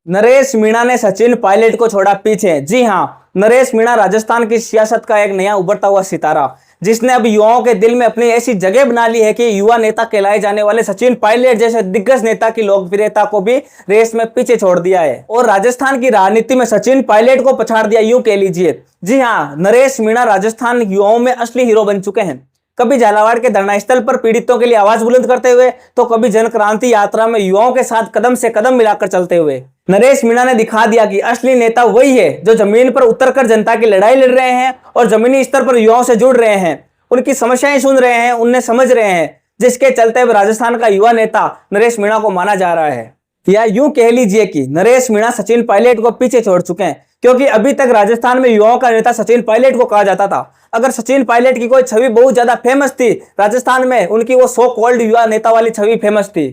नरेश मीणा ने सचिन पायलट को छोड़ा पीछे। जी हां, नरेश मीणा राजस्थान की सियासत का एक नया उभरता हुआ सितारा, जिसने अब युवाओं के दिल में अपनी ऐसी जगह बना ली है कि युवा नेता कहलाए जाने वाले सचिन पायलट जैसे दिग्गज नेता की लोकप्रियता को भी रेस में पीछे छोड़ दिया है और राजस्थान की राजनीति में सचिन पायलट को पछाड़ दिया, यूं कह लीजिए। जी हां, नरेश मीणा राजस्थान युवाओं में असली हीरो बन चुके हैं। कभी झालावाड़ के धरना स्थल पर पीड़ितों के लिए आवाज बुलंद करते हुए, तो कभी जन क्रांति यात्रा में युवाओं के साथ कदम से कदम मिलाकर चलते हुए नरेश मीणा ने दिखा दिया कि असली नेता वही है जो जमीन पर उतरकर जनता की लड़ाई लड़ रहे हैं और जमीनी स्तर पर युवाओं से जुड़ रहे हैं, उनकी समस्याएं सुन रहे हैं, उन्हें समझ रहे हैं, जिसके चलते राजस्थान का युवा नेता नरेश मीणा को माना जा रहा है। या यूं कह लीजिए कि नरेश मीणा सचिन पायलट को पीछे छोड़ चुके हैं, क्योंकि अभी तक राजस्थान में युवाओं का नेता सचिन पायलट को कहा जाता था। अगर सचिन पायलट की कोई छवि बहुत ज्यादा फेमस थी राजस्थान में, उनकी वो सो कॉल्ड युवा नेता वाली छवि फेमस थी,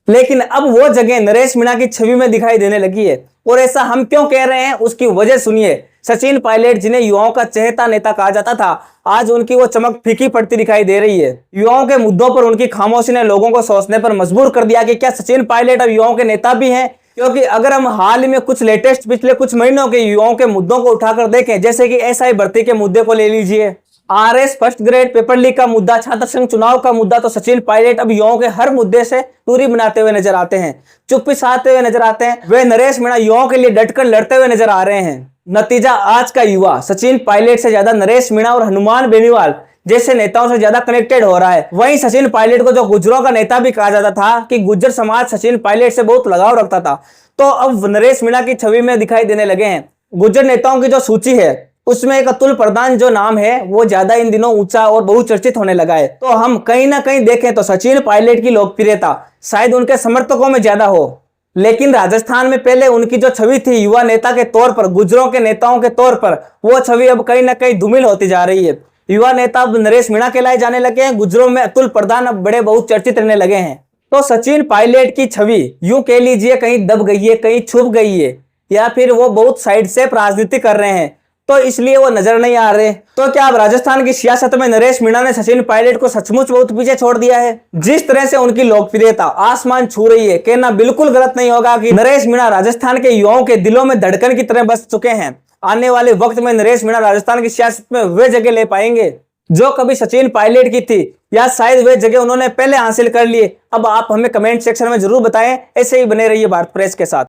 लेकिन अब वो जगह नरेश मीणा की छवि में दिखाई देने लगी है। और ऐसा हम क्यों कह रहे हैं, उसकी वजह सुनिए। सचिन पायलट, जिन्हें युवाओं का चहेता नेता कहा जाता था, आज उनकी वो चमक फीकी पड़ती दिखाई दे रही है। युवाओं के मुद्दों पर उनकी खामोशी ने लोगों को सोचने पर मजबूर कर दिया कि क्या सचिन पायलट अब युवाओं के नेता भी हैं। क्योंकि अगर हम हाल ही में कुछ लेटेस्ट पिछले कुछ महीनों के युवाओं के मुद्दों को उठाकर देखें, जैसे कि एसआई भर्ती के मुद्दे को ले लीजिए, RS first grade paper leak का मुद्दा, छात्र संघ चुनाव का मुद्दा, तो सचिन पायलट अब युवाओं के हर मुद्दे से दूरी बनाते हुए नजर आते हैं, चुप्पी साधते हुए नजर आते हैं। वे नरेश मीणा युवाओं के लिए डटकर लड़ते हुए नजर आ रहे हैं। नतीजा, आज का युवा सचिन पायलट से ज्यादा नरेश मीणा और हनुमान बेनीवाल जैसे नेताओं से ज्यादा कनेक्टेड हो रहा है। वहीं सचिन पायलट को जो गुर्जरों का नेता भी कहा जाता था कि गुर्जर समाज सचिन पायलट से बहुत लगाव रखता था, तो अब नरेश मीणा की छवि में दिखाई देने लगे हैं। गुर्जर नेताओं की जो सूची है उसमें एक अतुल प्रधान जो नाम है वो ज्यादा इन दिनों ऊंचा और बहुचर्चित होने लगा है। तो हम कहीं ना कहीं देखें तो सचिन पायलट की लोकप्रियता शायद उनके समर्थकों में ज्यादा हो, लेकिन राजस्थान में पहले उनकी जो छवि थी युवा नेता के तौर पर, गुर्जरों के नेताओं के तौर पर, वो छवि अब कहीं ना कहीं धूमिल होती जा रही है। युवा नेता अब नरेश मीणा कहलाए जाने लगे हैं, गुर्जरों में अतुल प्रधान अब बड़े बहुचर्चित रहने लगे हैं। तो सचिन पायलट की छवि यूं कह लीजिए कहीं दब गई है, कहीं छुप गई है, या फिर वो बहुत साइड से राजनीति कर रहे हैं, तो इसलिए वो नजर नहीं आ रहे। तो क्या अब राजस्थान की सियासत में नरेश मीणा ने सचिन पायलट को सचमुच बहुत पीछे छोड़ दिया है? जिस तरह से उनकी लोकप्रियता आसमान छू रही है, कहना बिल्कुल गलत नहीं होगा कि नरेश मीणा राजस्थान के युवाओं के दिलों में धड़कन की तरह बस चुके हैं। आने वाले वक्त में नरेश मीणा राजस्थान की सियासत में वे जगह ले पाएंगे जो कभी सचिन पायलट की थी, या शायद वे जगह उन्होंने पहले हासिल कर लिए। अब आप हमें कमेंट सेक्शन में जरूर बताएं। ऐसे ही बने रहिए भारत प्रेस के साथ।